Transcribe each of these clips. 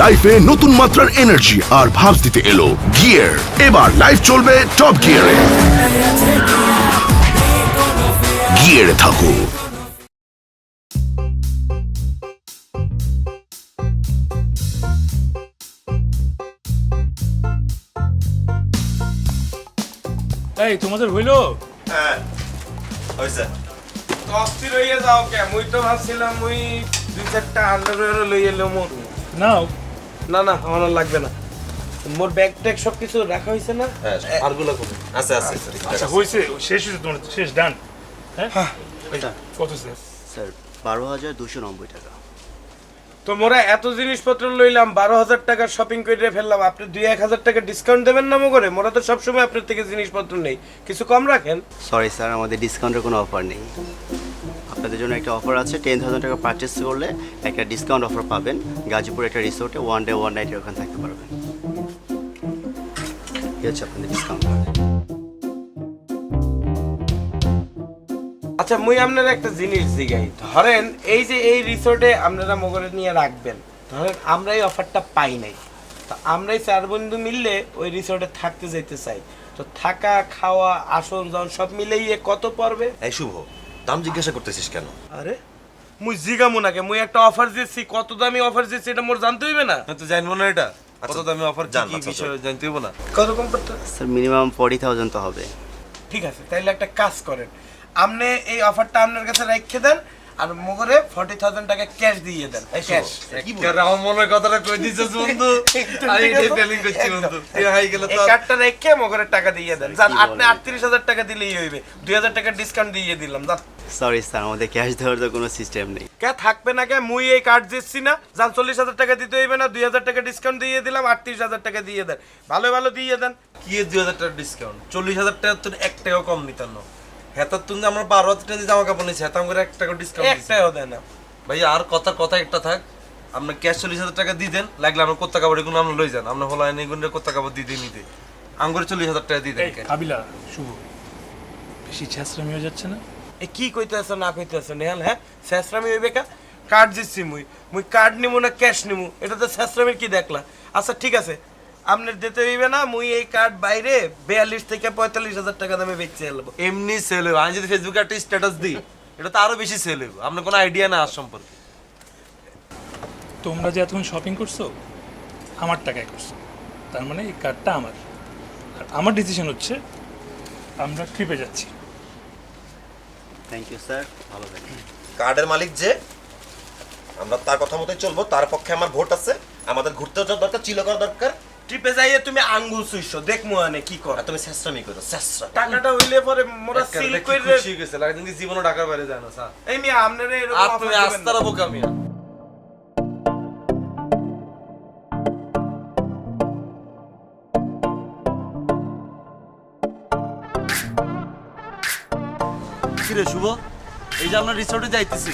লাইফে নতুন মাত্রার এনার্জি আর ভাবস দিতে এলো গিয়ার। এবার লাইফ চলবে টপ গিয়ারে। গিয়ারে থাকো। এই তোমাদের হইলো? হ্যাঁ হইছে। তো অস্থির হইয়া যাও কে? মুই তো ভাবছিলাম মুই 2-4টা আন্ডারওয়্যার লই এলো মোর। নাও। না না আমার আর লাগবে না। মোর ব্যাগ ট্যাগ সব কিছু রাখা হইছে না? হ্যাঁ আরগুলো কোন আছে আছে। আচ্ছা হইছে, শেষ হইছে, তোমার শেষ ডান। হ্যাঁ কত স্যার? স্যার 12,290 টাকা। তো মোরা এত জিনিসপত্র লইলাম, 12,000 টাকার শপিং করে ফেললাম, আপনি 2-1,000 টাকা ডিসকাউন্ট দেবেন না করে? মোরা তো সবসময় আপনার থেকে জিনিসপত্র নেই, কিছু কম রাখেন। সরি স্যার, আমাদের ডিসকাউন্টের কোনো অফার নেই। আপনাদের জন্য একটা অফার আছে, 10,000 টাকা পারচেস করলে একটা ডিসকাউন্ট অফার পাবেন। গাজীপুর একটা রিসোর্টে 1 ডে 1 নাইটের ওখানে থাকতে পারবেন। এই হচ্ছে আপনাদের ডিসকাউন্ট। আচ্ছা মুই আপনার একটা জিনিস জিগাই, ধরেন এই যে এই রিসোর্টে আপনারা মগরে নিয়ে রাখবেন, ধরেন আমরা এই অফারটা পাই নাই, তো আমরাই 4 বন্ধু মিললে ওই রিসোর্টে থাকতে যেতে চাই, তো থাকা খাওয়া আসন জন সব মিলেই কত পড়বে? এই শুভ, দাম জিজ্ঞাসা করতেছিস কেন? আরে মুই জিগামু নাকি, মুই একটা অফার দিচ্ছি, কত দামি অফার দিচ্ছি এটা মোর জানতে হইবে না? তো জানবো না এটা কত আচ্ছা, দামি অফার জান, কি আচ্ছা, বিষয় জানতে হইব না? কত কম পড়তে? স্যার মিনিমাম 40,000 তো হবে। ঠিক আছে, তাইলে একটা কাজ করেন, আপনি এই অফারটা আপনার কাছে রেখে দেন আর মগরে 40,000 টাকা ক্যাশ দিয়ে দেন। ক্যাশ আমার মনের কথাটা কই দিছিস বন্ধু, আমি এটাই প্ল্যানিং করছি বন্ধু। তুই হাই গেল এই তো কার্ডটা রেখে মগরে টাকা দিয়ে দেন। জান আপনি 38,000 টাকা দিলেই হইবে, 2,000 টাকা ডিসকাউন্ট দিয়ে দিলাম। জান সরি স্যার, আমাদের ক্যাশ দেওয়ার তো কোনো সিস্টেম নেই। কে থাকবে না কে? মুই এই কার্ড দিচ্ছি না, জান 40,000 টাকা দিতে হইবে না, 2,000 টাকা ডিসকাউন্ট দিয়ে দিলাম, 38,000 টাকা দিয়ে দেন, ভালো ভালো দিয়ে দেন। কি 2,000 টাকা ডিসকাউন্ট? 40,000 টাকা তোর 1 টাকাও কম নিতাম না। হেতার তুমি আমরা 12,000 টাকা দিয়ে জামা কাপড় নিছি, হেতাম করে 1 টাকা ডিসকাউন্ট দিছি। একটাও দেন না ভাই আর কথা একটা থাক, আপনি ক্যাশ 40,000 টাকা দিয়ে দেন, লাগলে আমরা কোত্তা কাপড় এগুলো আমরা লই যান, আমরা হলো আইন এগুলো কোত্তা কাপড় দিয়ে নিতে আমগরে 40,000 টাকা দিয়ে দেন। এই কাবিলা, শুভ, বেশি ছ্যাঁচড়ামি হয়ে যাচ্ছে না? এ কি কইতেছ না কইতেছ নেহাল? হ্যাঁ শেষরামি হইবে কা? কার্ড দিচ্ছি মুই কার্ড নিমু না ক্যাশ নিমু, এটা তো শেষরামির কি দেখলা? আচ্ছা ঠিক আছে, আপনার দিতে হইবে না, মুই এই কার্ড বাইরে 42 থেকে 45,000 টাকা দামে বেচতে এলবো। এমনি সেল হইব, আমি যদি ফেসবুকে একটা স্ট্যাটাস দিই এটা তো আরো বেশি সেল হইব। আপনার কোনো আইডিয়া না আর সম্পর্কে? তোমরা যে এতক্ষণ শপিং করছো আমার টাকায় করছো, তার মানে এই কার্ডটা আমার। আর আমার ডিসিশন হচ্ছে আমরা ট্রিপে যাচ্ছি। থ্যাংক ইউ স্যার, ভালো থাকবেন। কার্ডের মালিক যে, আমরা তার কথা মতোই চলবো, তার পক্ষে আমার ভোট আছে। আমাদের ঘুরতেও যাওয়ার দরকার, চিল করার দরকার। ট্রিপে যাইয়ে তুমি আঙ্গুল সুইছো, দেখমু আনে কি কর। আর তুমি শেষরামি করো, শেষরা। টাকাটা হইলে পরে মোরা একেবারে সিল দেখি কইরে খুশি হয়ে গেছে, লাগে তুমি জীবনও ঢাকার বাইরে যায় না স্যার। এই মিয়া আপনারে এরকম আর offer তুমি দিবেন না। আস্তারা বোকা মিয়া। কিরে শুভ, এই যে আমরা রিসোর্টে যাইতেছি,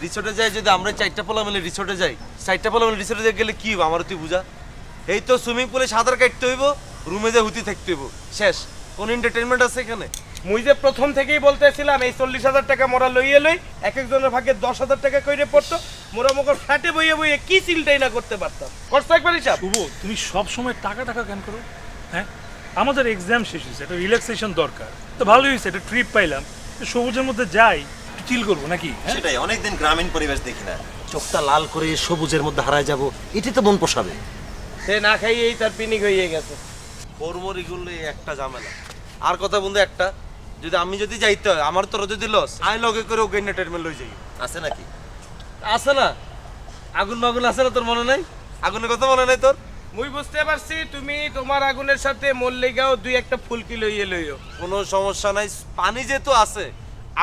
রিসোর্টে যাই যদি আমরা 4টা পোলা মিলে রিসোর্টে যাই, 4টা পোলা মিলে রিসোর্টে গেলে কি হবে আমার তুই বুঝা? এই তো সুইমিং পুলে সাঁতার কাটতে হইব, রুমে যে হুতি থাকতে হইব, শেষ। কোন এন্টারটেইনমেন্ট আছে এখানে? মুই যে প্রথম থেকেই বলতেছিলাম এই 40,000 টাকা মোরা লইয়ে লই, এক একজনের ভাগে 10,000 টাকা কইরে পড়তো, মোরা মগর ফ্ল্যাটে বইয়ে বইয়ে কি চিলটাই না করতে পারতাম। করছো একবার হিসাব? শুভ, তুমি সব সময় টাকা টাকা কেন করো? হ্যাঁ, আমাদের এক্সাম শেষ হয়েছে, একটা রিল্যাক্সেশন দরকার, তো ভালোই হয়েছে, একটা ট্রিপ পাইলাম, তো সবুজের মধ্যে যাই, একটু চিল করবো নাকি? হ্যাঁ সেটাই, অনেকদিন গ্রামীণ পরিবেশ দেখি না। চোখটা লাল করে সবুজের মধ্যে হারায় যাব, এটাই তো মন পোষাবে। সে না খাইয়েই তার পিনিক হয়ে গেছে। ফরমরি গুলো একটা ঝামেলা। আর কথা বন্ধু একটা, যদি আমি যদি যাইতে হয় আমার তোর যদি লস, আমি লগে করে ওকে এন্টারটেইনমেন্ট লই যাই। আছে নাকি? আছে না? আগুন মাগুন আছে না তোর মনে নাই? আগুনের কথা মনে নাই তোর? মুই বুঝতে পারছি তুমি তোমার আগুনের সাথে মল্লিকাও 2-1টা ফুলকি লইয়ে লইও। কোনো সমস্যা নাই, পানি যেহেতু আছে,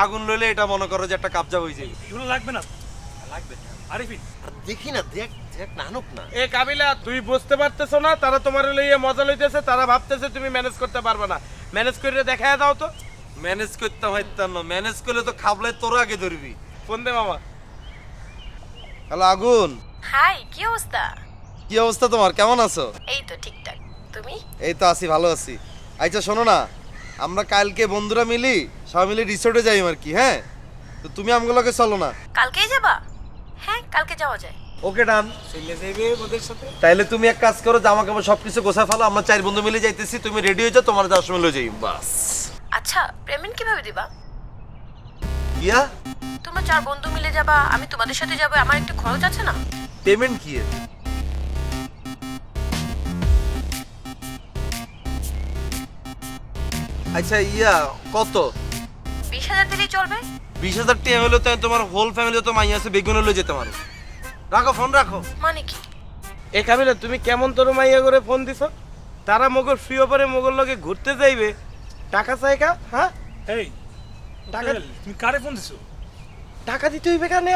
আগুন লইলে এটা মনে করো যে একটা কাবজা হয়ে যাবে। এগুলো লাগবে না, লাগবে। আরিফিন। আর দেখি না, দেখ দেখ নানুক না। এ কাবিলা, তুই বুঝতে পারতেছ না তারা তোমার লইয়ে মজা লইতেছে, তারা ভাবতেছে তুমি ম্যানেজ করতে পারবে না। ম্যানেজ করে দেখায় দাও তো। ম্যানেজ করতে হইতাম না, ম্যানেজ করলে তো খাবলাই তোর আগে ধরবি। ফোন দে মামা। হ্যালো আগুন, হাই, কি অবস্থা? কি অবস্থা তোমার, কেমন আছো? এই তো ঠিকঠাক। তুমি? এই তো আছি, ভালো আছি। আচ্ছা শোনো না, আমরা কালকে বন্ধুরা মিলি সবাই মিলে রিসোর্টে যাই আর কি। হ্যাঁ, তো তুমি আমগুলোকে চলো না। কালকেই যাবা? হ্যাঁ, কালকে যাওয়া যায়। ওকে ডান। চলে যাইবে ওদের সাথে। তাইলে তুমি এক কাজ করো, জামা কাপড় সবকিছু গোছায় ফেলো, আমরা 4 বন্ধু মিলে যাইতেছি, তুমি রেডি হয়ে যাও, তোমার যাওয়ার সময় লয়ে যাই বাস। আচ্ছা পেমেন্ট কিভাবে দিবা? ইয়া তোমরা 4 বন্ধু মিলে যাবা, আমি তোমাদের সাথে যাবো, আমার একটু খরচ আছে না? পেমেন্ট কি এর? আচ্ছা ইয়া কত? 20,000 দিলেই চলবে। 20,000 টাকা হলে তো তোমার হোল ফ্যামিলি তো মাইয়া আছে, বেগুন লয়ে যেতে পারো। রাখো ফোন রাখো। মানে কি? এ কাবিলা তুমি কেমন তোর মাইয়া করে ফোন দিছ? তারা মগর ফ্রি অফারে মগর লগে ঘুরতে যাইবে, টাকা চাই কা? হ্যাঁ এই টাকা তুমি কারে ফোন দিছো? টাকা দিতে হইবে কেন?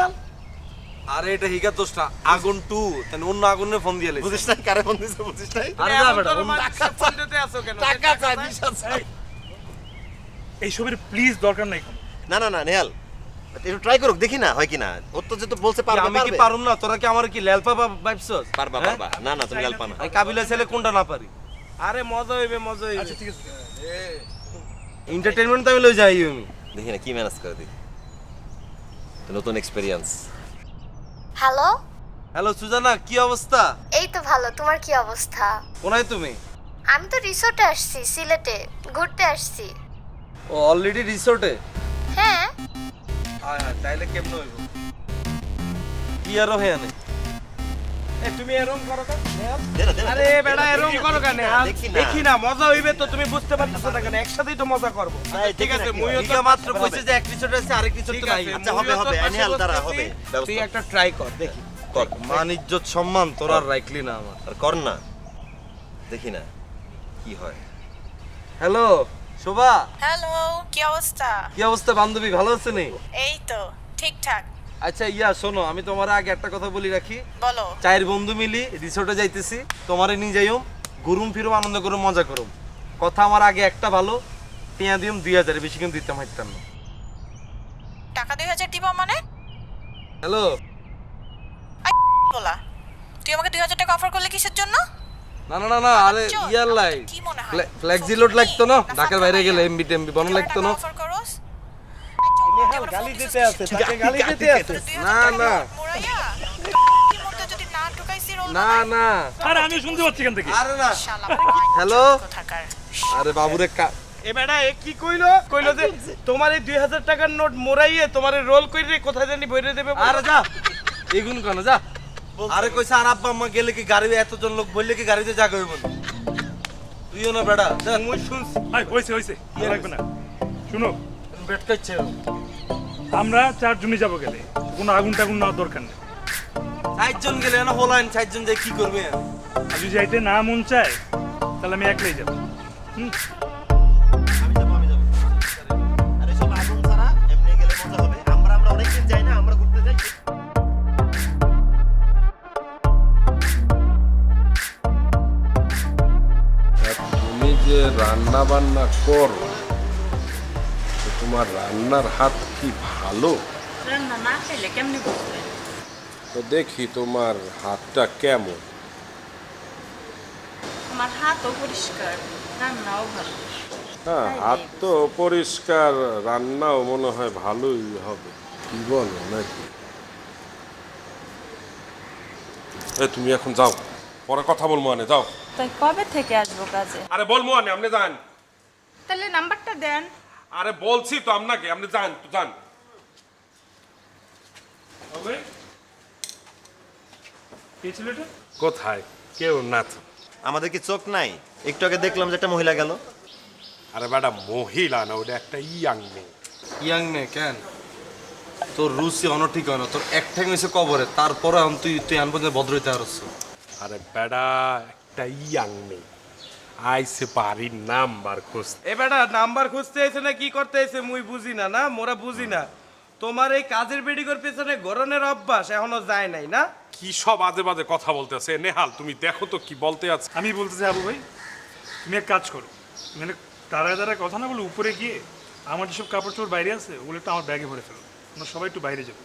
আরে এটা হিগা দোষ না, আগুন টু তাই অন্য আগুনে ফোন দিয়ে লাইছে। বুঝিস নাই কারে ফোন দিছে, বুঝিস নাই? আরে যা বেটা, টাকা ফোন দিতে আসো কেন? টাকা চাই 20,000। এই সবের প্লিজ দরকার নাই কোনো। না না না নেহাল, একটু ট্রাই করুক, দেখি না হয় কিনা। ওর তো যেহেতু বলছে পারবে, আমি কি পারুম না? তোরা কি আমার কি লেলপা ভাবছস? পারবা হ্যাঁ? পারবা। না না তুমি গল্প না। আমি কাবিলা ছেলে কোনটা না পারি? আরে মজা হইবে, মজা হইবে। আচ্ছা ঠিক আছে। এন্টারটেইনমেন্ট তো আমি লই যাই আমি। দেখি না কি ম্যানেজ করে দিই, তো নতুন এক্সপেরিয়েন্স। হ্যালো, হ্যালো সুজানা, কি অবস্থা? এই তো ভালো, তোমার কি অবস্থা? কোনায় তুমি? আমি তো রিসোর্টে আসছি, সিলেটে ঘুরতে আসছি। ও অলরেডি রিসোর্টে? হ্যাঁ। হ্যাঁ হ্যাঁ, তাইলে কেমনে হইব? কি আর হ্যাঁ নেই। এ তুমি এরকম করো কেন? দে না, দে না, আরে দে না। বেটা এরকম করো কেন? দেখি না। দেখি না মজা হইবে তো, তুমি বুঝতে পারতেছো না কেন? একসাথেই তো মজা করব। ঠিক আছে, মুইও তো হিগা মাত্র কইছে যে এক রিসোর্টে আছে, আরেক রিসোর্টে ঠিক নাই। আছে, আচ্ছা, হবে, মুইও তো হবে, পাশে আনিয়াল দ্বারা বসতেছি, হবে, ব্যবস্থা। তুই একটা ট্রাই কর, দেখি। কর, মান ইজ্জত সম্মান তোর আর রাখলি না আমার। আর কর না, দেখি না কি হয়। হ্যালো শোভা, হ্যালো, কি অবস্থা? কি অবস্থা বান্ধবী, ভালো আছে নি? এই তো ঠিকঠাক। আচ্ছা ইয়া শোনো, আমি তোমার আগে একটা কথা বলি রাখি। বলো। 4 বন্ধু মিলি রিসোর্টে যাইতেছি, তোমারে নিয়ে যাইম, ঘুরুম ফিরুম, আনন্দ করুম, মজা করুম। কথা আমার আগে একটা ভালো, টিয়া দিম 2,000, বেশি কিন্তু দিতাম হাইতাম না। টাকা 2,000 দিবা মানে? হ্যালো বলা, তুই আমাকে 2,000 টাকা অফার করলে কিসের জন্য? না না না না, আরে ইয়ার লাই কি মনে হয়? ফ্লেক্সি লোড লাগতো না, ঢাকার বাইরে গেলে এমবি টেমবি বন লাগতো না। অফার করস? নেহাল গালি দিতে আছে, তাকে গালি দিতে আছে। না না মুরাইয়া, কি মতে যদি না ঢুকাইছি রোল না না, আরে আমি শুনতে পাচ্ছি এখান থেকে। আরে না। শালা। হ্যালো কোথাকার? আরে বাবুরে এ বেটা এ কি কইলো? কইলো যে তোমার এই 2000 টাকার নোট মোরাইয়ে তোমার রোল কইরে কোথায় জানি বইরে দেবে। আরে যা এগুন কেন যা। আরে কইছে আর আব্বা আম্মা গেলে কি গাড়ি, এতজন লোক বললে কি গাড়িতে জায়গা হইব না? তুইও না বেটা যা। মুই শুনছি। হাই হইছে হইছে, ইয়ে লাগবে না। শুনো, বেট কাচ্ছে আমরা 4 জনই যাবো, গেলে কোনো আগুন টাগুন নেওয়ার দরকার নেই। 4 জন গেলে না হলাইন, 4 জন যাই কি করবে? আর যদি যাইতে না মন চায় তাহলে আমি একলাই যাবো। আমি যাবো, আমি যাবো। আরে সব আগুন ছাড়া এমনি গেলে মজা হবে। আমরা অনেকদিন যাই না, আমরা ঘুরতে যাই। তুমি যে রান্না বান্না করো, তো তোমার রান্নার হাত কি ভালো? রান্না না খেলে কেমনি বুঝবে? তো দেখি তোমার হাতটা কেমন। আমার হাতও পরিষ্কার, রান্নাও ভালো। হ্যাঁ, হাত তো পরিষ্কার, রান্নাও মনে হয় ভালোই হবে। কি বলো নাকি? তুমি এখন যাও, পরে কথা বলবো, আনে যাও। তাই কবে থেকে আসবো কাজে? আরে বলবো আনে, আপনি যান। তাহলে নাম্বারটা দেন। আরে বলছি তো আপনাকে, আপনি যান তো যান। কে ছিল এটা? কোথায়? কেউ না তো। আমাদের কি চোখ নাই? একটু আগে দেখলাম যে একটা মহিলা গেল। আরে বেটা মহিলা না, ওটা একটা ইয়াং মেয়ে। ইয়াং নে কেন? তোর রুচি অনঠিক হয় না, তোর এক ঠ্যাং হইছে কবরে, তারপরে এখন তুই আনবো যে ভদ্র হইতে পারছ। আরে বেটা একটা ইয়াং মেয়ে আইসে বাড়ির নাম্বার খুঁজতে। এ বেটা নাম্বার খুঁজতে আইছে না কি করতে আইছে মুই বুঝি না। না মোরা বুঝি না। তোমার এই কাজের বেডিগর পেছনে গরনের অভ্যাস এখনো যায় নাই না? কি সব আজে বাজে কথা বলতেছে নেহাল, তুমি দেখো তো কি বলতে আছে। আমি বলতেছি আবু ভাই, তুমি এক কাজ করো, মানে দাঁড়ায় দাঁড়ায় কথা না বলে উপরে গিয়ে আমার যেসব কাপড় চোপড় বাইরে আছে ওগুলো একটু আমার ব্যাগে ভরে ফেলো। আমরা সবাই একটু বাইরে যাবো।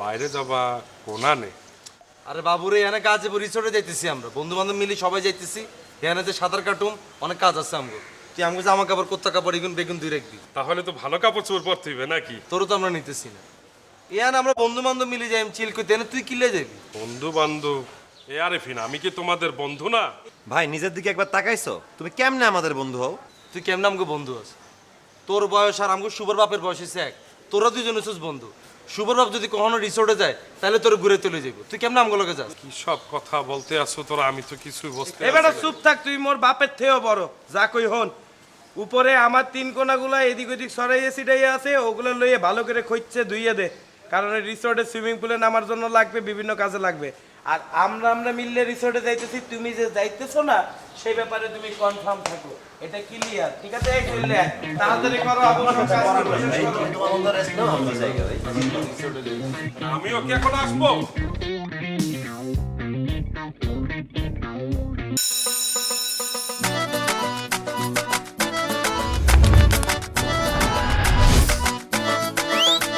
বাইরে যাবা কোনা নে? আরে বাবুরে এখানে কাজে রিসোর্টে যাইতেছি, আমরা বন্ধু বান্ধব মিলি সবাই যাইতেছি। এখানে যে সাঁতার কাটুম, অনেক কাজ আছে আমগো। তুই আমাকে জামা কাপড়, কোত্তা কাপড়, এগুন বেগুন দুই রাখবি। তাহলে তো ভালো কাপড় চোপড় পরতে হইবে নাকি? তোরও তো আমরা নিতেছি না। ইয়ান আমরা বন্ধু বান্ধব মিলে যাই চিল করতে, এনে তুই কিলে যাবি? বন্ধু বান্ধব এ আরে ফিন, আমি কি তোমাদের বন্ধু না? ভাই নিজের দিকে একবার তাকাইছো? তুমি কেমনে আমাদের বন্ধু হও? তুই কেমন আমাকে বন্ধু আছে? তোর বয়স আর আমাকে শুভর বাপের বয়স হচ্ছে এক, তোরা দুজন হচ্ছিস বন্ধু। শুভর বাপ যদি কখনো রিসোর্টে যায় তাহলে তোর ঘুরে চলে যাবো, তুই কেমন আমগুলো লোকে যাস? কি সব কথা বলতে আসো তোরা, আমি তো কিছুই বুঝতে এবার পারছি না। চুপ থাক, তুই মোর বাপের থেকেও বড়, যা কই হন। উপরে আমার 3 কোনাগুলা এদিক ওদিক সরাইয়ে সিটাইয়ে আছে, ওগুলো লইয়ে ভালো করে খইচ্ছে ধুইয়ে দে, কারণ রিসোর্টে সুইমিং পুলে নামার জন্য লাগবে, বিভিন্ন কাজে লাগবে। আর আমরা মিললে রিসোর্টে যাইতেছি, তুমি যে যাইতেছো না সেই ব্যাপারে তুমি কনফার্ম থাকো, এটা ক্লিয়ার, ঠিক আছে? এই চললে তাড়াতাড়ি করো, আবার সব কাজ করো। আমিও কি এখন আসবো?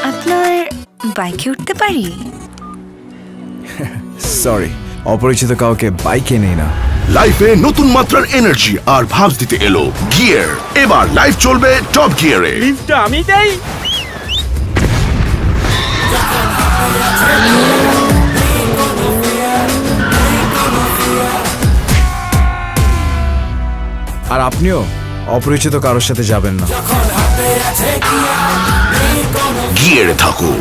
আপনার বাইকে উঠতে পারি? সরি, অপরিচিত কাউকে বাইকে নেই না। লাইফে নতুন মাত্রার এনার্জি আর ভাবস দিতে এলো গিয়ার। এবার লাইফ চলবে টপ গিয়ারে। আমি দেই। আর আপনিও অপরিচিত কারোর সাথে যাবেন না। গিয়ারে থাকো।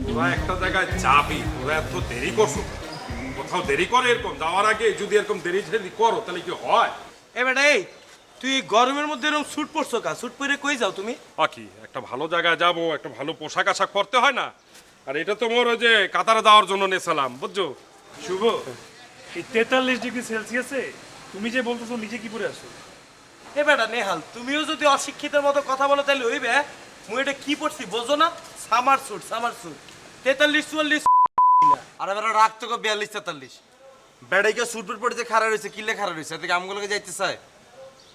তোরা একটা জায়গায় যাবি, তোরা এত দেরি করছো? কোথাও দেরি করে এরকম যাওয়ার আগে যদি এরকম দেরি করো তাহলে কি হয়? এবার এই তুই গরমের মধ্যে এরকম স্যুট পরছো কা? স্যুট পরে কই যাও তুমি? কি একটা ভালো জায়গায় যাবো, একটা ভালো পোশাক আশাক পরতে হয় না? আর এটা তো মোর ওই যে কাতারে যাওয়ার জন্য নেছিলাম, বুঝছো? শুভ, এই 43 ডিগ্রি সেলসিয়াসে তুমি যে বলতেছো নিজে কি পরে আসো? এবার নেহাল, তুমিও যদি অশিক্ষিতের মতো কথা বলো তাহলে হইবে? মুই এটা কি পড়ছি বোঝো না? Summer sweet 43 44। আর এবার রাখতো 42 43 বেড়াইকে সুটপুট পড়ে যে খাড়া রয়েছে, কিল্লে খাড়া রয়েছে, এদিকে আমগুলোকে যাইতে চায়,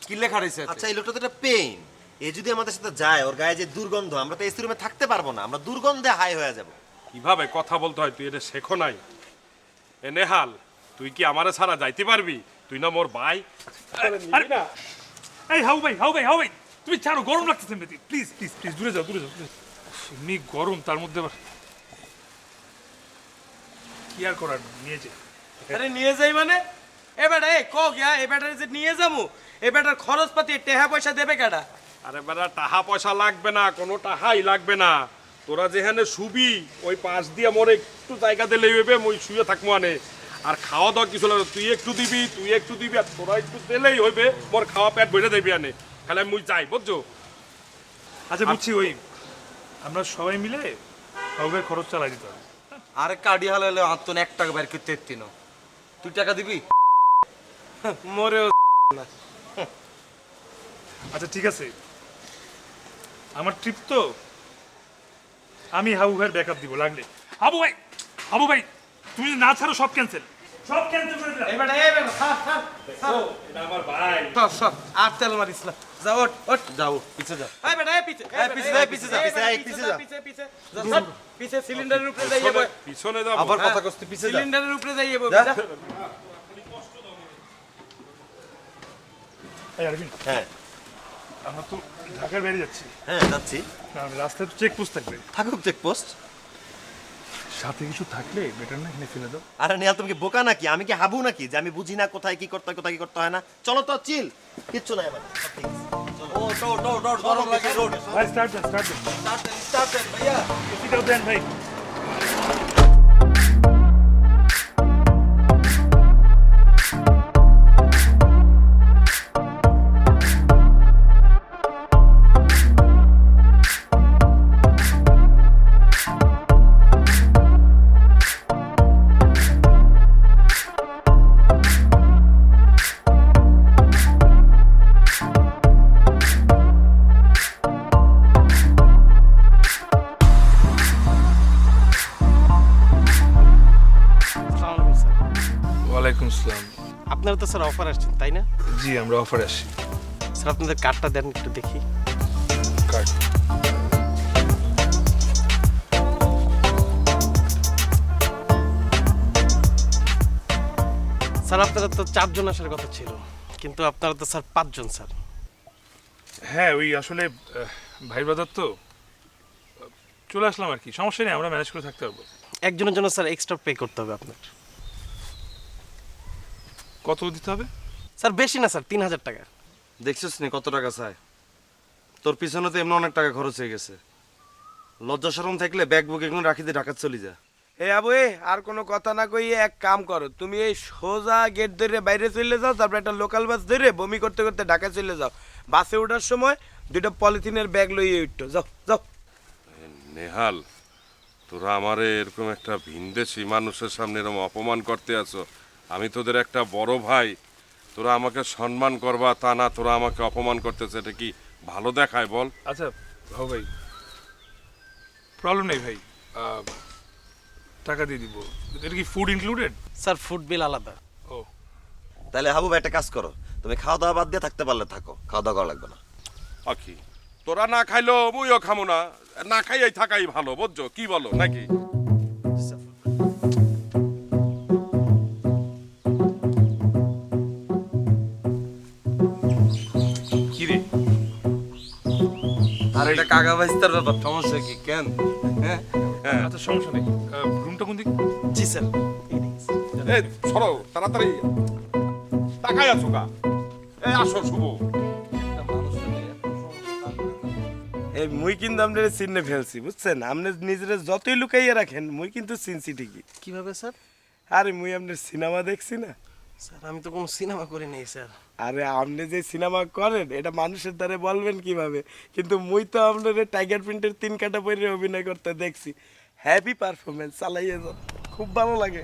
কিল্লে খাড়া রয়েছে। আচ্ছা এই লোকটা তো একটা পেইন, এ যদি আমাদের সাথে যায়, ওর গায়ে যে দুর্গন্ধ, আমরা তো এসি রুমে থাকতে পারবো না, আমরা দুর্গন্ধে হাই হয়ে যাব। কিভাবে কথা বলতে হয় তুই এটা শেখো নাই? এ নেহাল, তুই কি আমারে ছাড়া যাইতে পারবি? তুই না মোর ভাই। এই হাউ ভাই, তুমি ছাড়ো, গরম লাগতেছে এমনিতে। প্লিজ প্লিজ প্লিজ দূরে যাও, এমনি গরম, তার মধ্যে আবার কি আর করার, নিয়ে যাই। আরে নিয়ে যাই মানে? এবার এই ক গিয়া এবারে যে নিয়ে যামু, এবারে খরচপাতি টেহা পয়সা দেবে কেডা? আরে বেটা, টাকা পয়সা লাগবে না, কোনো টাকাই লাগবে না। তোরা যেখানে শুবি ওই পাশ দিয়ে মোর একটু জায়গা দিলে হইবে, মই শুয়ে থাকবো আনে। আর খাওয়া দাওয়া কিছু লাগবে, তুই একটু দিবি আর তোরা একটু দিলেই হইবে, মোর খাওয়া পেট ভরে দেবি আনে। খালি মুই যাই, বুঝছো? আচ্ছা বুঝছি, ওই আমরা সবাই মিলে হাউবের খরচ চালাই দিতে হবে। আরে কাডি হালালে আত্মন 1 টাকা বের করতে এত্তি না, তুই টাকা দিবি? মরেও আচ্ছা ঠিক আছে, আমার ট্রিপ তো, আমি হাবু ভাইয়ের ব্যাকআপ দিব লাগলে। হাবু ভাই তুমি যদি না ছাড়ো সব ক্যান্সেল করে দিলাম। এবারে এটা আমার ভাই। সব আর তেল মারিস না, যা ওঠ যাও পিছে যা, এই বেটা এই পিছে পিছে যা, পিছে সিলিন্ডারের উপরে যাইয়ে বই, পিছনে যাবো। আবার কথা কষ্ট পিছে যা। সিলিন্ডারের উপরে যাইয়ে বই যা। যা। এই আরবিন, হ্যাঁ আমরা তো ঢাকার বাইরে যাচ্ছি, হ্যাঁ যাচ্ছি। রাস্তায় তো চেকপোস্ট থাকবে, থাকুক চেকপোস্ট। সাথে কিছু থাকলে বেটার না এখানে ফেলে দাও। আরে নেহাল, তুমি কি বোকা নাকি? আমি কি হাবু নাকি যে আমি বুঝি না কোথায় কি করতে হয়, কোথায় কি করতে হয় না? চলো তো, চিল, কিচ্ছু নাই আমার, সব ঠিক আছে। ও দৌড় গরম লাগে, রোড ভাই স্টার্ট দেন স্টার্ট দেন ভাইয়া। এদিকেও দেন ভাই। ওয়ালাইকুম আসসালাম। আপনারা তো স্যার অফার আসছেন তাই না? জি আমরা অফারে আসি। স্যার আপনাদের কার্ডটা দেন একটু দেখি। কার্ড স্যার আপনারা তো 4 জন আসার কথা ছিল, কিন্তু আপনারা তো স্যার 5 জন স্যার। হ্যাঁ ওই আসলে ভাই ব্রাদার তো চলে আসলাম আর কি, সমস্যা নেই, আমরা ম্যানেজ করে থাকতে পারবো। একজনের জন্য স্যার এক্সট্রা পে করতে হবে আপনার। কত দিতে হবে? স্যার বেশি না স্যার, 3000 টাকা। দেখছিস নি কত টাকা চাই? তোর পিছনে তো এমনি অনেক টাকা খরচ হয়ে গেছে। লজ্জা শরম থাকলে ব্যাগ বুক এগুলো রাখি দিয়ে ঢাকা চলে যা। এ আবু আর কোনো কথা না কইয়ে এক কাম করো, তুমি এই সোজা গেট ধরে বাইরে চলে যাও, তারপর একটা লোকাল বাস ধরে বমি করতে করতে ঢাকায় চলে যাও। বাসে ওঠার সময় 2টা পলিথিনের ব্যাগ লইয়ে উঠতো, যাও যাও। নেহাল, তোরা আমারে এরকম একটা ভিনদেশি মানুষের সামনে এরকম অপমান করতে আছো। আমি তোদের একটা বড় ভাই, তোরা আমাকে সম্মান করবা তা না, তোরা আমাকে অপমান করতেছে, এটা কি ভালো দেখায় বল? আচ্ছা হো ভাই, প্রবলেম নেই ভাই, টাকা দিয়ে দিব। এটা কি ফুড ইনক্লুডেড? স্যার ফুড বিল আলাদা। ও তাহলে হাবু ভাই একটা কাজ করো, তুমি খাওয়া দাওয়া বাদ দিয়ে থাকতে পারলে থাকো, খাওয়া দাওয়া করা লাগবে না। আখি, তোরা না খাইলো মুইও খামো না, না খাইয়াই থাকাই ভালো, বুঝছো? কি বলো নাকি? কি রে? আর এটা কাকা ভাইস্তার ব্যাপার, সমস্যা কি কেন? হ্যাঁ আচ্ছা সমস্যা নেই, রুমটা কোন দিক? জি স্যার। এই সরো তাড়াতাড়ি, তাকাই আছো গা? এই আসো শুভ। এই মুই কিন্তু আপনার চিনে ফেলছি, বুঝছেন? আপনি নিজের যতই লুকাইয়া রাখেন মুই কিন্তু চিনছি ঠিকই। কিভাবে স্যার? আরে মুই আপনার সিনেমা দেখছি না। স্যার আমি তো কোনো সিনেমা করি নাই স্যার। আরে আপনি যে সিনেমা করেন এটা মানুষের দ্বারা বলবেন কিভাবে, কিন্তু মুই তো আপনার টাইগার প্রিন্টের 3 কাটা পরে অভিনয় করতে দেখছি। হ্যাপি পারফরমেন্স, চালাইয়ে যান, খুব ভালো লাগে।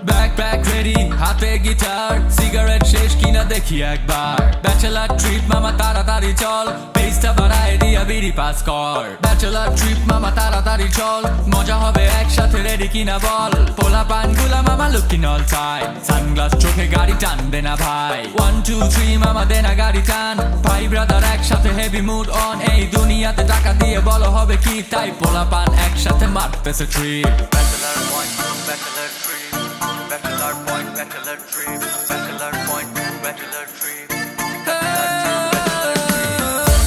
ব্যাকপ্যাক রেডি, হাতে গিটার, সিগারেট শেষ কিনা দেখি একবার। ব্যাচেলার ট্রিপ মামা তাড়াতাড়ি চল, পেজটা বাড়ায় দিয়া বিড়ি পাস কর। ব্যাচেলার ট্রিপ মামা তাড়াতাড়ি চল, মজা হবে একসাথে, রেডি কিনা বল। পোলা পানগুলা মামা লুকি নল চাই, সানগ্লাস চোখে গাড়ি টানবে না ভাই। 1 2 3 মামা দে না গাড়ি টান, ভাই ব্রাদার একসাথে হেভি মুড অন। এই দুনিয়াতে টাকা দিয়ে বলো হবে কি, তাই পোলা পান একসাথে মারতেছে trip. Bachelor point, bachelor trip, Bachelor point, bachelor trip, bachelor point, bachelor trip,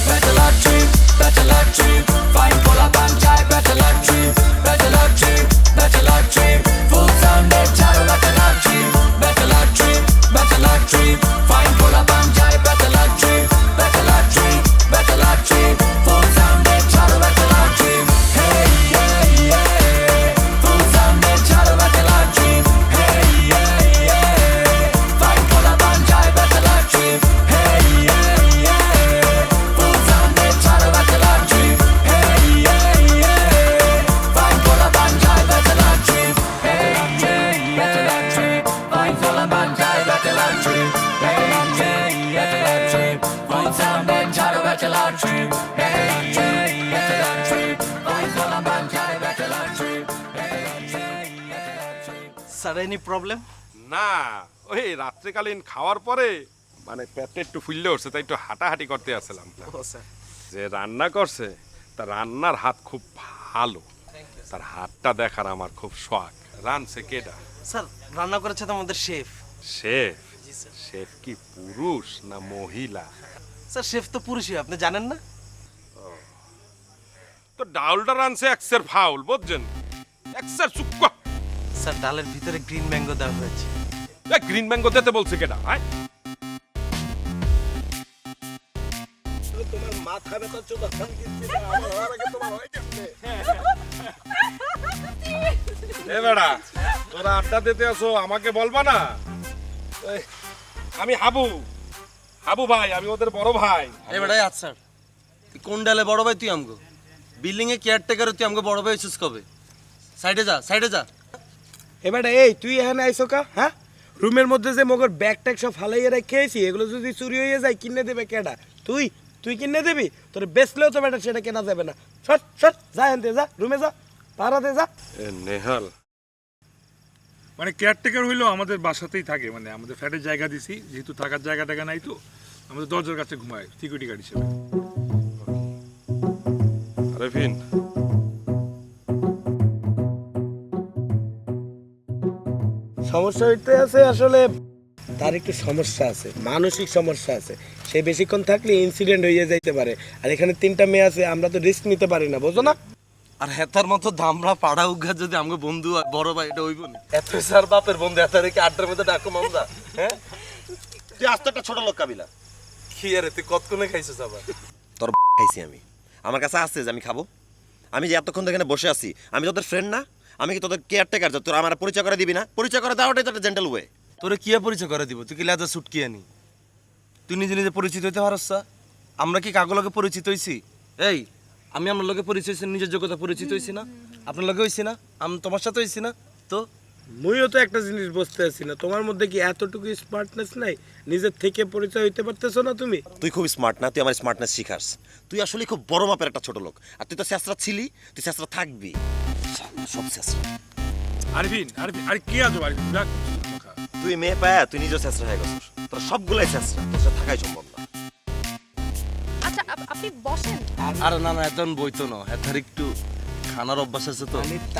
bachelor trip, bachelor trip, fine pola panchai, bachelor trip, bachelor trip, bachelor trip, full sounded charo, bachelor trip, bachelor trip, bachelor trip, fine pola panchai, bachelor trip, bachelor trip, bachelor trip, full sounded charo, bachelor trip, hey yeah yeah, full sounded charo, bachelor trip. Sir any problem? না, ওই রাত্রিকালীন খাওয়ার পরে মানে পেটে একটু ফুললে উঠছে, তাই একটু হাঁটাহাঁটি করতে আসলাম। ও স্যার। যে রান্না করছে তার রান্নার হাত খুব ভালো, তার হাতটা দেখার আমার খুব শখ। রানছে কেডা? স্যার রান্না করেছে তো আমাদের শেফ। শেফ? শেফ কি পুরুষ না মহিলা? স্যার শেফ তো পুরুষই, আপনি জানেন না? তো ডাউলটা রানছে এক্সের ফাউল, বুঝছেন? এক্সের চুক্কা। স্যার ডালের ভিতরে গ্রিন ম্যাঙ্গো দেওয়া হয়েছে। গ্রিন ম্যাঙ্গো দিতে বলছে কেডা? ভাই তোমার মাথা ব্যথা চোদা খান দিচ্ছি না, আমার হওয়ার আগে তোমার হয়ে গেছে। এ বেড়া, তোরা আড্ডা দিতে আসো, আমাকে বলবা না? আমি হাবু, হাবু ভাই, আমি ওদের বড় ভাই। এই বেটাই আচ্ছা তুই কোন ডালে বড় ভাই? তুই আমগো বিল্ডিং এ কেয়ারটেকার, তুই আমগো বড় ভাই হইছিস কবে? সাইডে যা, সাইডে যা। এবারে এই তুই এখানে আইসো কা? হ্যাঁ, রুমের মধ্যে যে মগর ব্যাগ ট্যাগ সব ফালাইয়া রেখেছি, এগুলো যদি চুরি হয়ে যায় কিনে দেবে কেডা? তুই তুই কিনে দিবি, তোর বেচলেও তো বেটা সেটা কেনা যাবে না। সর সর, যা আনতে যা, রুমে যা, পাড়াতে যা। নেহাল, মানে কেয়ারটেকার হইলেও আমাদের বাসাতেই থাকে, মানে আমাদের ফ্ল্যাটের জায়গা দিছি, যেহেতু থাকার জায়গা টাকা নাই তো আমাদের দরজার কাছে ঘুমায় সিকিউরিটি গার্ড হিসেবে। আরেফিন, সমস্যা হইতে আছে আসলে, তার একটু সমস্যা আছে, মানসিক সমস্যা আছে। সে বেশিক্ষণ থাকলে ইনসিডেন্ট হয়ে যাইতে পারে। আর এখানে 3টা মেয়ে আছে, আমরা তো রিস্ক নিতে পারি না, বুঝো না? আর হেতার মতো দামরা পাড়া উগা যদি আমাকে বন্ধু আর বড় ভাই এটা হইব না। এত স্যার বাপের বন্ধু এত রেখে আড্ডার মধ্যে ডাকো মামলা। হ্যাঁ, তুই আস্তে একটা ছোট লোক কাবিলা। কি আরে তুই কতক্ষণে খাইছিস আবার? তোর খাইছি আমি, আমার কাছে আসছে যে আমি খাবো। আমি যে এতক্ষণ এখানে বসে আছি, আমি তোদের ফ্রেন্ড না? আমি কি তোদের কেয়ারটেকার? তোর আমার পরিচয় করে দিবি না? পরিচয় করে দেওয়াটাই তো একটা জেন্টাল ওয়ে। তোরে কি পরিচয় করে দিব? তুই কি লেজা সুটকি আনি? তুই নিজে নিজে পরিচিত হইতে পারছ? আমরা কি কাগো লগে পরিচিত হইছি? এই আমি আমার লগে পরিচয় হইছি, নিজের যোগ্যতা পরিচিত হইছি না? আপনার লগে হইছি না? আমি তোমার সাথে হইছি না? তো মুইও তো একটা জিনিস বুঝতে পারছি না, তোমার মধ্যে কি এতটুকু স্মার্টনেস নাই? নিজের থেকে পরিচয় হইতে পারতেছো না তুমি? তুই খুব স্মার্ট না, তুই আমার স্মার্টনেস শিখাস। তুই আসলে খুব বড় মাপের একটা ছোট লোক। আর তুই তো শেষরা ছিলি, তুই শেষরা থাকবি, সব শেষরা। আরফিন আরফিন আরে কি আছো আরফিন, রাখ মুখা। তুই মেয়ে পায়া তুই নিজেও শেষরা হয়ে গেছিস। তোর সবগুলাই শেষরা, তোর সাথে থাকাই সম্ভব না। আচ্ছা আপনি বসেন। আরে না না, এতন বইতো না, হেতার একটু খানার অভ্যাস আছে তো।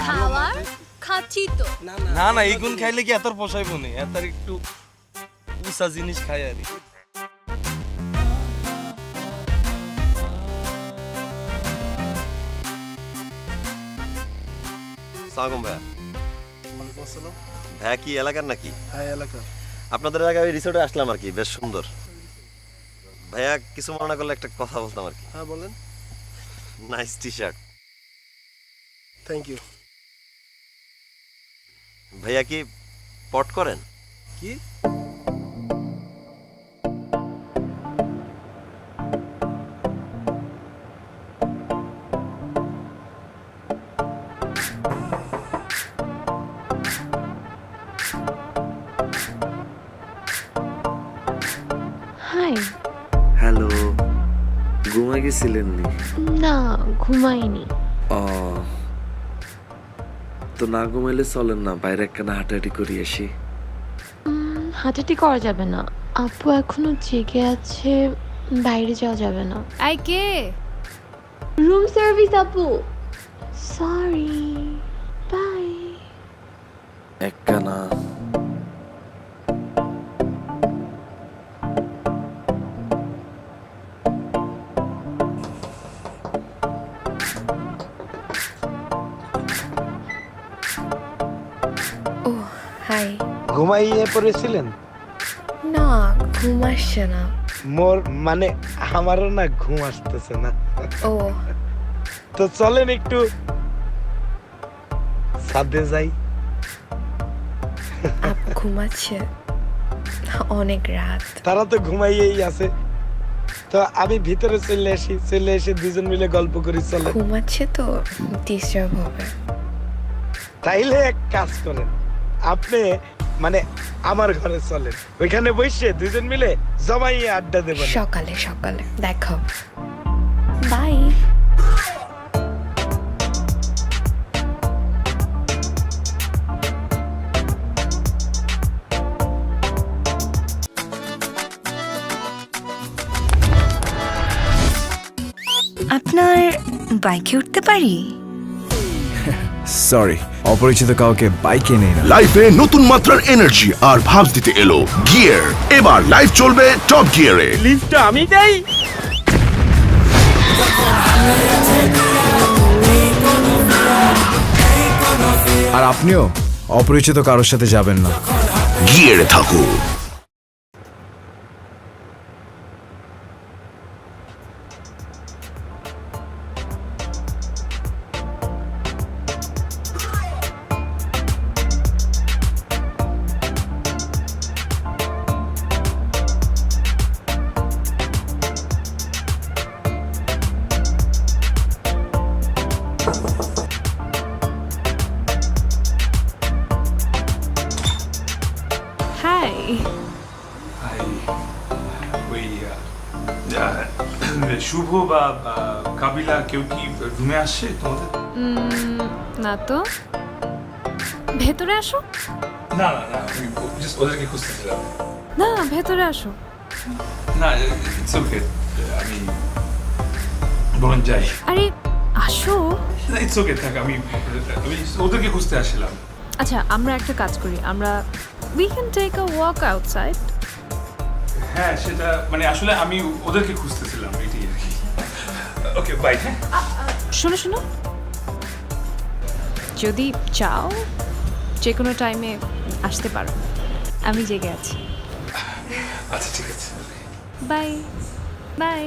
খাওয়ার খাচ্ছি তো। না না, এই গুণ খাইলে কি এতর পোষাইব না? এতার একটু উষা জিনিস খাই আর কি। সালাম ভাইয়া। ভাইয়া কি এলাকার নাকি? হ্যাঁ, এলাকা। আপনাদের এলাকায় রিসোর্টে আসলাম আর কি, বেশ সুন্দর। ভাইয়া কিছু মনে না করলে একটা কথা বলতাম আর কি। হ্যাঁ বলেন। Nice T shirt. Thank you. ভাইয়া কি পট করেন? কি? হাই। হ্যালো, ঘুমা গেছিলেন নি? না, ঘুমাইনি। ও, তো না ঘুমাইলে চলেন না, বাইরে একখানা হাঁটাহাঁটি করি আসি। হাঁটাহাঁটি করা যাবে না, আপু এখনো জেগে আছে, বাইরে যাওয়া যাবে না। আই কে? রুম সার্ভিস আপু। Sorry, bye. একখানা ও হাই। ঘুমাইয়ে পড়েছিলেন? না, ঘুম আসছে না। মোর মানে আমারও না ঘুম আসতেছে না। ও, তো চলেন একটু ছাদে যাই। আপু ঘুমাচ্ছে, অনেক রাত। তারা তো ঘুমাইয়েই আছে, তো আমি ভিতরে চলে আসি, চলে এসে দুজন মিলে গল্প করি। চলে। ঘুমাচ্ছে তো ডিস্টার্ব হবে। তাইলে এক কাজ করেন, আপনি মানে আমার ঘরে চলেন, ওইখানে বসে দুজন মিলে জমাইয়ে আড্ডা দেবেন। সকালে সকালে দেখো। বাই। আপনার বাইকে উঠতে পারি? সরি, অপরিচিত কাউকে বাইকে নেই না। লাইফে নতুন মাত্রার এনার্জি আর ভাবস দিতে এলো গিয়ার। এবার লাইফ চলবে টপ গিয়ারে। লিফটটা আমি দেই। আর আপনিও অপরিচিত কারোর সাথে যাবেন না। গিয়ারে থাকো। ওই শুভ বা কাবিলা কেউ কি রুমে আসছে তোমাদের? না তো, ভেতরে আসো। না না না, আমি জাস্ট ওদেরকে খুঁজতেছিলাম। না, ভেতরে আসো। না, ইটস ওকে, আমি বরং যাই। আরে আসো। ইটস ওকে, থাক, আমি ওদেরকে খুঁজতে আসছিলাম। আচ্ছা, আমরা একটা কাজ করি, আমরা we can take a walk outside. হ্যাঁ, সেটা মানে আসলে আমি ওদেরকে খুঁজতেছিলাম, এটাই আর কি। ওকে, বাই। হ্যাঁ, শোনো শোনো, যদি চাও যে কোনো টাইমে আসতে পারো, আমি জেগে আছি। আচ্ছা ঠিক আছে, বাই বাই।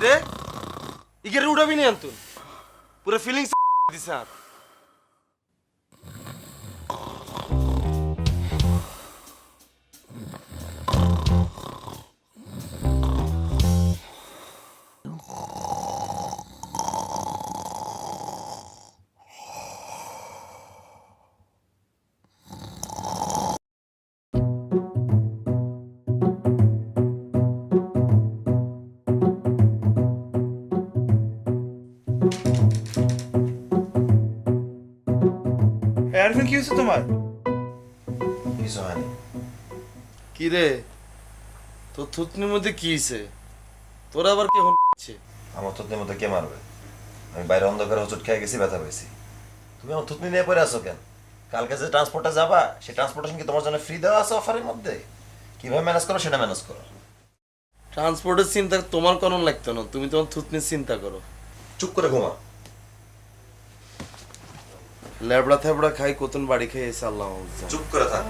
রে ইগের উড়াবি নি আন্তন পুরো ফিলিংস দিছে আর আরফিন, কি হয়েছে তোমার? কিছু হয়নি। কি রে তোর থুতনির মধ্যে কি হইছে? তোর আবার কে হচ্ছে? আমার থুতনির মধ্যে কে মারবে? আমি বাইরে অন্ধকারে হোঁচট খেয়ে গেছি, ব্যথা পেয়েছি। তুমি আমার থুতনি নিয়ে পড়ে আছো কেন? কালকে যে ট্রান্সপোর্টে যাবা, সেই ট্রান্সপোর্টেশন কি তোমার জন্য ফ্রি দেওয়া আছে অফারের মধ্যে? কিভাবে ম্যানেজ করো সেটা ম্যানেজ করো। ট্রান্সপোর্টের চিন্তা তোমার কোনো লাগতো না, তুমি তোমার থুতনির চিন্তা করো। চুপ করে ঘুমা। ল্যাবড়া থ্যাবড়া খাই কতন বাড়ি খেয়ে এসে আল্লাহ চুপ করে থাক।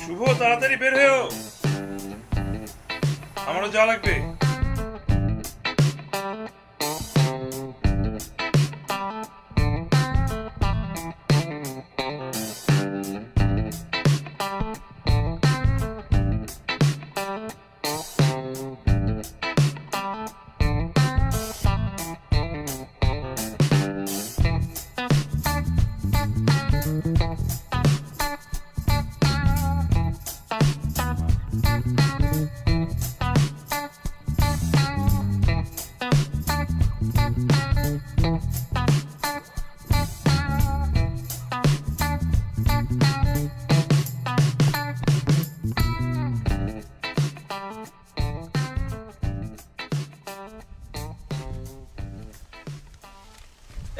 শুভ, তাড়াতাড়ি বের হয়েও, আমারও যাওয়া লাগবে।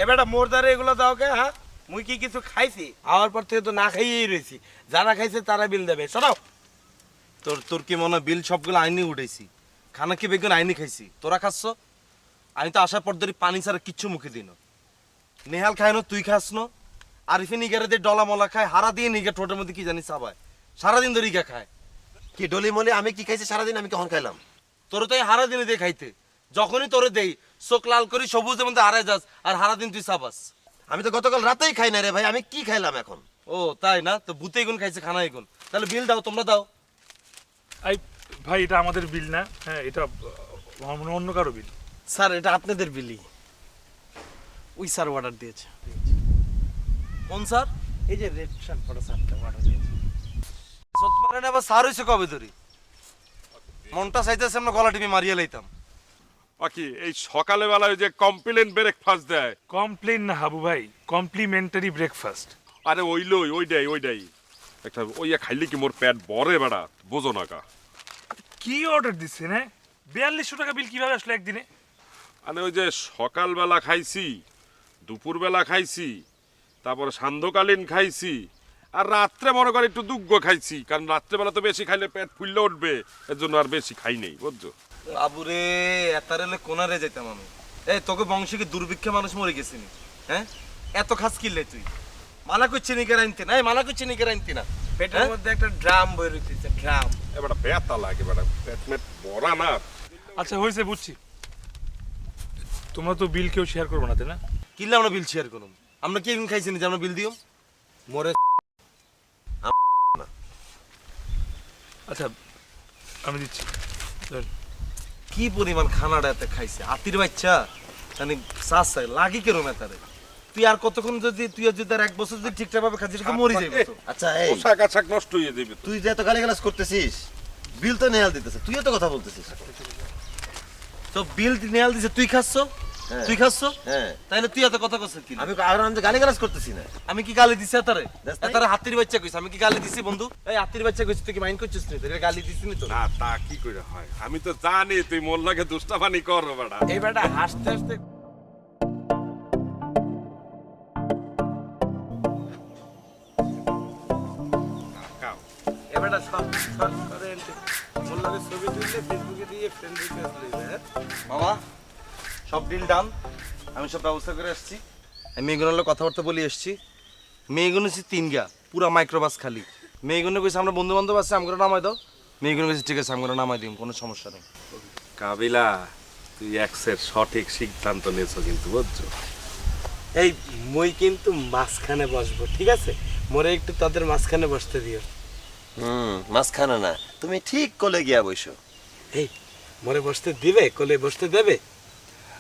এবারটা মোরদারে এগুলো দাও কে? হ্যাঁ, মুই কি কিছু খাইছি? আওয়ার পর থেকে তো না খাইয়েই রয়েছি। যারা খাইছে তারা বিল দেবে। শোনাও, তোর তোর কি মনে হয় বিল সবগুলো আইনি উঠেছি? খানা কি বেগুন আইনি খাইছি? তোরা খাচ্ছ? আমি তো আসার পর ধরে পানি ছাড়া কিচ্ছু মুখে দিন। নেহাল খায় না, তুই খাস না। আরিফিন ইগারে দিয়ে ডলা মলা খায়, হারা দিয়ে নিগা ঠোঁটের মধ্যে কি জানিস চাবায়, সারাদিন ধরে ইগা খায়। কি ডলি মলি আমি কি খাইছি সারাদিন? আমি কখন খাইলাম? তোর তো এই হারা দিনে দিয়ে খাইতে, যখনই তোরে দেই চোখ লাল করি সবুজের মধ্যে হারাই যাস, আর হারা দিন তুই চাবাস। আমি তো গতকাল রাতেই খাই না রে ভাই, আমি কি খাইলাম এখন? ও তাই না? তো ভূতে এগুন খাইছে, খানা এগুন। তাহলে বিল দাও, তোমরা দাও। ভাই, এটা আমাদের বিল না। হ্যাঁ, এটা অন্য কারো বিল। স্যার এটা আপনাদের বিলি। ওই স্যার অর্ডার দিয়েছে। কোন স্যার? এই যে রেড শার্ট পরা স্যারটা অর্ডার দিয়েছে। সৎমারে না আবার স্যার হইছে কবে ধরি? মনটা চাইতেছে আমরা গলা টিপে মারিয়ে লাইতাম। বাকি এই সকালে বেলায় যে কমপ্লেন ব্রেকফাস্ট দেয়। কমপ্লেন না হাবু ভাই, কমপ্লিমেন্টারি ব্রেকফাস্ট। আরে ওইটাই। একটা ওইয়া খাইলে কি মোর পেট ভরে বেড়া বোঝো না কা। কি অর্ডার দিচ্ছেন হ্যাঁ? 4200 টাকা বিল কিভাবে আসলো একদিনে? মানে ওই যে সকালবেলা খাইছি, দুপুরবেলা খাইছি, তারপরে সান্ধ্যকালীন খাইছি, আর রাত্রে মনে করে একটু দুগ্গ খাইছি, কারণ রাত্রেবেলা তো বেশি খাইলে পেট ফুললে উঠবে, এর জন্য আর বেশি খাই নেই বুঝছো। আবুরে এতারেলে কোনারে যাইতাম আমি। এই তোকে বংশে কি দুর্ভিক্ষে মানুষ মরে গেছিনি? হ্যাঁ এত খাস কিনলে তুই? মানা করছি নি কেন আনতে না? মানা করছি নি কেন আনতে না? পেটের মধ্যে একটা ড্রাম বই রইতেছে, ড্রাম। এবার ব্যথা লাগে বেড়া, পেট মেট ভরা না। আচ্ছা হয়েছে বুঝছি, তোমরা তো বিল কেউ শেয়ার করবো না তাই না? কিনলে আমরা বিল শেয়ার করুন। আমরা কি এখন খাইছি না যে আমরা বিল দিও? মরে আচ্ছা আমি দিচ্ছি। কি পরিমাণ খানাটা এতে খাইছে আতির বাচ্চা, মানে শ্বাস লাগি কেরম এতারে। তুই আর কতক্ষণ যদি তুই যদি আর 1 বছর যদি ঠিকঠাক ভাবে খাচ্ছিস তো মরে যাবে তো। আচ্ছা এই পোশাক আশাক নষ্ট হয়ে যাবে। তুই যে এত গালিগালাজ করতেছিস, বিল তো নেহাল দিতেছে, তুই এত কথা বলতেছিস। তো বিল নেয়াল দিছে তুই খাচ্ছ? হ্যাঁ। তুই খাচ্ছ? হ্যাঁ। তাইলে তুই এত কথা কইছিস কি? আমি আর আমি গালিগালাজ করতেছি না। আমি কি গালি দিছি এতারে? এতারে হাতির বাচ্চা কইছ, আমি কি গালি দিছি বন্ধু? এই হাতির বাচ্চা কইছিস তুই কি মাইন্ড করছিস নি? তোরে গালি দিছি নি তো? না তা কি করে হয়, আমি তো জানি তুই মোর লাগে দুষ্টামানি কর বেড়া। এই বেটা হাসতে হাসতে এবারটা সব করে মোর লগে ছবি তুললে ফেসবুকে দিয়ে ফ্রেন্ড রিকোয়েস্ট লইবে। হ্যাঁ মামা সব ডিল ডান, আমি সব ব্যবস্থা করে আসছি। আমি মেয়েগুলোর লোক কথাবার্তা বলে এসছি। মেয়েগুলো হচ্ছে 3 গা, পুরা মাইক্রোবাস খালি। মেয়েগুলো কইছে আমরা বন্ধু বান্ধব আছে, আমগুলো নামাই দাও। মেয়েগুলো কইছে ঠিক আছে আমগুলো নামাই দিম, কোনো সমস্যা নেই। কাবিলা তুই এক্সের সঠিক সিদ্ধান্ত নিয়েছো কিন্তু বুঝছো। এই মই কিন্তু মাঝখানে বসবো, ঠিক আছে? মোরে একটু তাদের মাঝখানে বসতে দিও। মাঝখানে না, তুমি ঠিক কোলে গিয়া বইসো। এই মোরে বসতে দিবে? কোলে বসতে দেবে?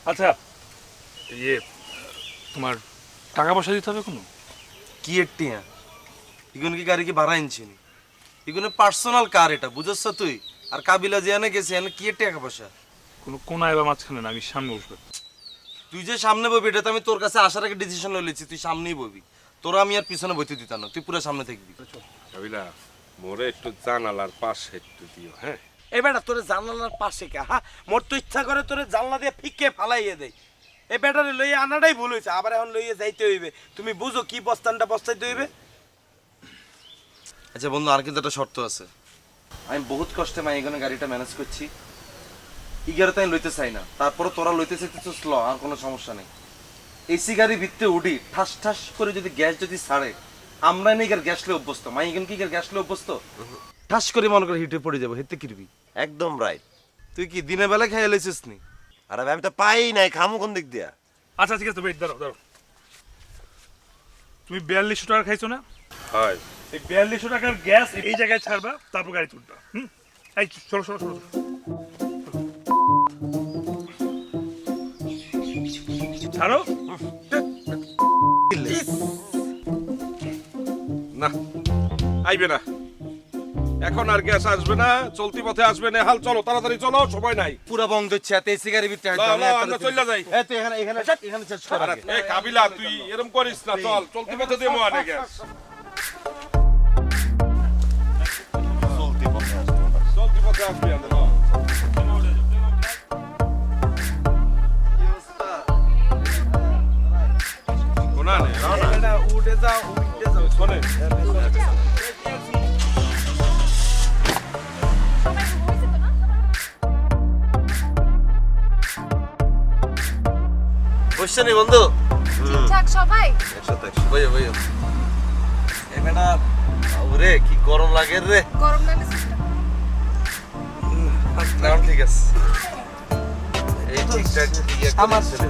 আচ্ছা ইয়ে তোমার টাকা পয়সা দিতে হবে কোনো? কি একটিয়া ইগুন কি গাড়ি কি ভাড়া আনছিনি? ইগুনে পার্সোনাল কার এটা, বুঝছস তুই? আর কাবিলা যে এনে গেছে এনে কি টাকা পয়সা? কোনো কোনায় বা মাঝখানে না, আমি সামনে বসবো। তুই যে সামনে ববি এটা তো আমি তোর কাছে আসার আগে ডিসিশন লই লিছি, তুই সামনেই ববি। তোরা আমি আর পিছনে বইতে দিতাম না, তুই পুরো সামনে থাকবি। কাবিলা মোরে একটু জানালার পাশে একটু দিও। হ্যাঁ এই বেটা তোরে জানালার পাশে কে? হ্যাঁ মোর তো ইচ্ছা করে তোরে জানলা দিয়ে ফিকে ফালাইয়ে দেয়। এই বেটারে লইয়া আনাটাই ভুল হয়েছে, আবার এখন লইয়া যাইতে হইবে। তুমি বুঝো কি বস্তানটা বস্তাইতে হইবে। আচ্ছা বন্ধু আর কিন্তু একটা শর্ত আছে। আমি বহুত কষ্টে মাই এখানে গাড়িটা ম্যানেজ করছি, ইগারে তাই লইতে চাই না। তারপরে তোরা লইতে চাইতেছিস ল, আর কোনো সমস্যা নেই। এসি গাড়ি ভিতরে উঠি ঠাস ঠাস করে যদি গ্যাস যদি ছাড়ে, আমরা নেই গ্যাস লে অভ্যস্ত, মাই এখানে কি গ্যাস লে অভ্যস্ত, ঠাস করে মনে করে হিটে পড়ে যাবো, হেতে কিরবি। একদম রাইট। তুই কি দিনের বেলা খেয়ে লাইছিস নি? আরে আমি তো পাই নাই, খামু কোন দিক দিয়া? আচ্ছা ঠিক আছে ওয়েট, দাঁড়াও দাঁড়াও। তুমি 4200 টাকা খাইছো না? হয়। এই 4200 টাকার গ্যাস এই জায়গায় ছাড়বা, তারপর গাড়ি তুলবা। এই চলো চলো চলো। ছাড়ো। না আইবে না, এখন আর গ্যাস আসবে না, চলতি পথে আসবে না। হাল চলো তাড়াতাড়ি চলো, সময় নাই। পুরা বন্ধ হচ্ছে, এত এসি গাড়ি ভিতরে আমরা চলে যাই। তুই এখানে এখানে এখানে চেষ্টা কর। এই কাবিলা তুই এরকম করিস না, চল চলতি পথে দেবো আনে গ্যাস। চলতি পথে আসবো। চলতি পথে আসবি আনে। কোনা নে বেটা উঠে যাও, উঠে যাও। শোনে বুঝছো নি বন্ধু? ঠিকঠাক সবাই? বইও বইও। এই বেটা ওরে কি গরম লাগে রে। গরম লাগে নাম ঠিক আছে। এই ঠিকঠাক দিয়ে আমার ছেলে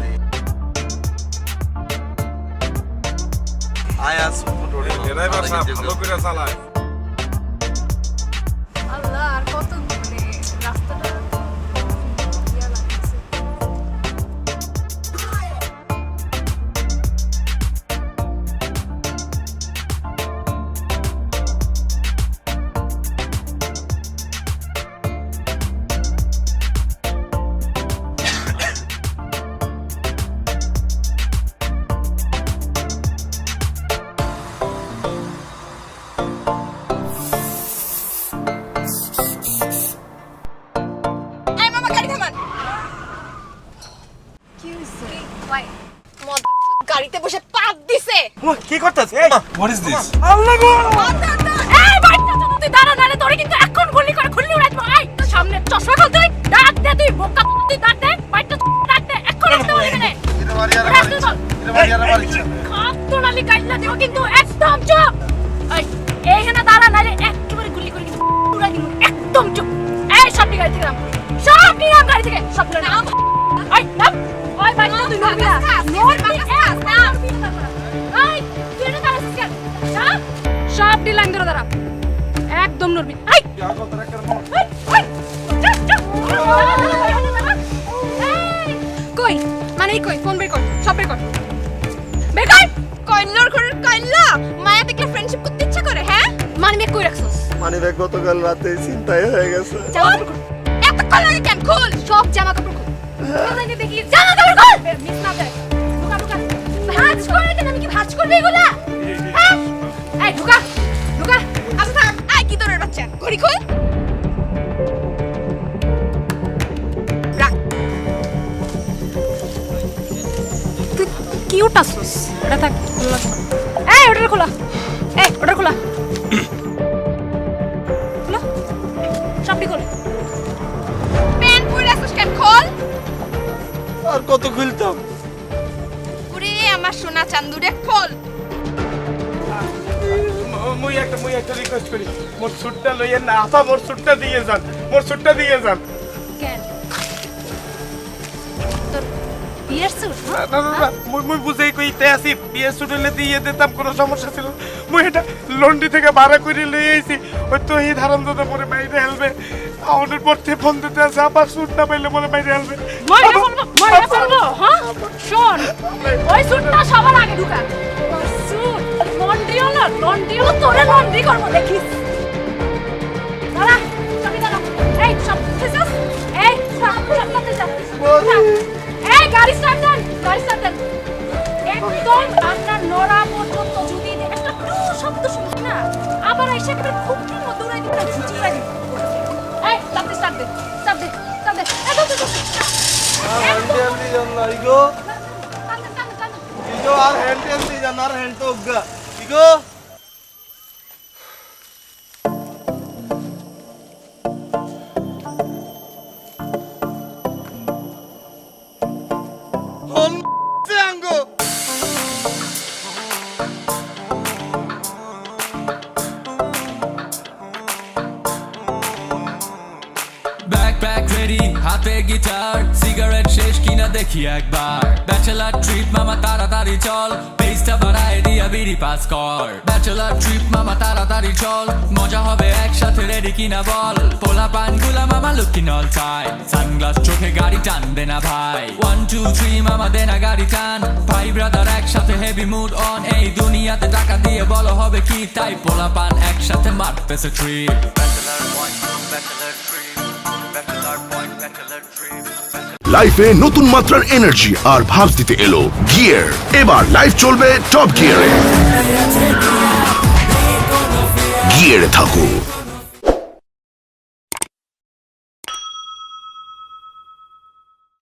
আয়া সুপুটোড়ি এরাই বাসা ভালো করে চালায়। আল্লাহ আর কত মানে রাস্তাটা কি করতেছে হোয়াট ইজ দিস? আল্লাহ গো এই বাইটা তুই দাঁড়া নালে তোরে কিন্তু এখন গুলি করে খুললি উড়াইবো এই তোর সামনে চশমা খোল তুই ডাক দে তুই বোকা তুই ডাক দে বাইটা ডাক দে এখন আসতে বলবি না এটা মারি আর মারি খাপ তো নালি কাইলা দেব কিন্তু একদম চুপ এই হেনা দাঁড়া নালে একেবারে গুলি করে কিন্তু উড়াই দিব একদম চুপ এই সবটি গাড়ি থেকে নাম সবটি নাম গাড়ি থেকে সব নাম এই নাম ওই বাইটা তুই নড়বি না নড়বি এই তুই এটা দাঁড়া কেন সবটি লাইন ধরে দাঁড়া একদম নড়বি এই কই মানে কই ফোন বের কর সব বের কর বের কর কইলর করে কইলা মায়া দেখলে ফ্রেন্ডশিপ করতে ইচ্ছা করে হ্যাঁ মানে বে কই রাখছস মানে ব্যাগ গতকাল রাতে চিন্তায় হয়ে গেছে। এত কল লাগে কেন খুল সব জামা কাপড় খুল কোথায় দেখি জামা কাপড় খুল মিস না দে ঢুকা ঢুকা ভাঁজ করে দেন আমি কি ভাঁজ করবে এগুলা হ্যাঁ এই ঢুকা ঢুকা আচ্ছা থাক আই কি তোরের বাচ্চা ঘড়ি খুল রাখ তুই কি উঠাছস এটা থাক এই ওটা খোলা এই ওটা খোলা খোলা সবটি খোল প্যান্ট পরে আসছিস কেন খোল আর কত খুলতাম ওরে আমার সোনা চান্দুরে খোল মুই একটা রিকোয়েস্ট করি মোর সুটটা লইয়েন না আপা মোর সুটটা দিয়ে যান মোর সুটটা দিয়ে যান কেন তোর বিয়ের স্যুট না না না মুই বুঝেই কইতে আসি বিয়ের সুট হইলে দিয়ে দিতাম কোনো সমস্যা ছিল না। মুই এটা লন্ডি থেকে ভাড়া করে লই আইছি ওই তো এই ধারণ দাদা মোরে বাইরে হেলবে আমাদের পড়তে ফোন দিতে আছে আবার সুট না পাইলে মোরে বাইরে হেলবে মরে ফেলবো হ্যাঁ শোন ওই স্যুটটা সবার আগে ঢুকা তোর স্যুট লন্ড্রিও তোরে লন্ড্রি করবো দেখিস দাঁড়া সবই দাঁড়া এই সব ফেসাস এই সব সামনে যা এই গাড়ি স্টার্ট দেন একদম আপনার নড়া পর্যন্ত যদি একটা টু শব্দ শুনি না আবার এসে একেবারে খুব মতো উড়াই দিবে না ঝুঁচি উড়াই দিবে এই স্টার্ট দে হ্যান্ডেল দি জানা ইগো ইগো আর হ্যান্ডেল দি জানা আর হ্যান্ড তো উগা ইগো হন আঙ্গো ব্যাকপ্যাক রেডি হাতে গিটার সিগারেট শেষ কিনা দেখি একবার ব্যাচেলার ট্রিপ মামা তাড়াতাড়ি চল পেজটা বাড়ায় দিয়া বিড়ি পাস কর ব্যাচেলার ট্রিপ মামা তাড়াতাড়ি চল মজা হবে একসাথে রেডি কিনা বল পোলা পান গুলা মামা লুকি নল চাই সানগ্লাস চোখে গাড়ি টান দে না ভাই 1 2 3 মামা দে না গাড়ি টান ভাই ব্রাদার একসাথে হেভি মুড অন এই দুনিয়াতে টাকা দিয়ে বলো হবে কি তাই পোলা পান একসাথে মারতেছে trip bachelor point bachelor trip লাইফে নতুন মাত্রার এনার্জি আর ভাবস দিতে এলো গিয়ার। এবার লাইফ চলবে টপ গিয়ারে। গিয়ারে থাকো।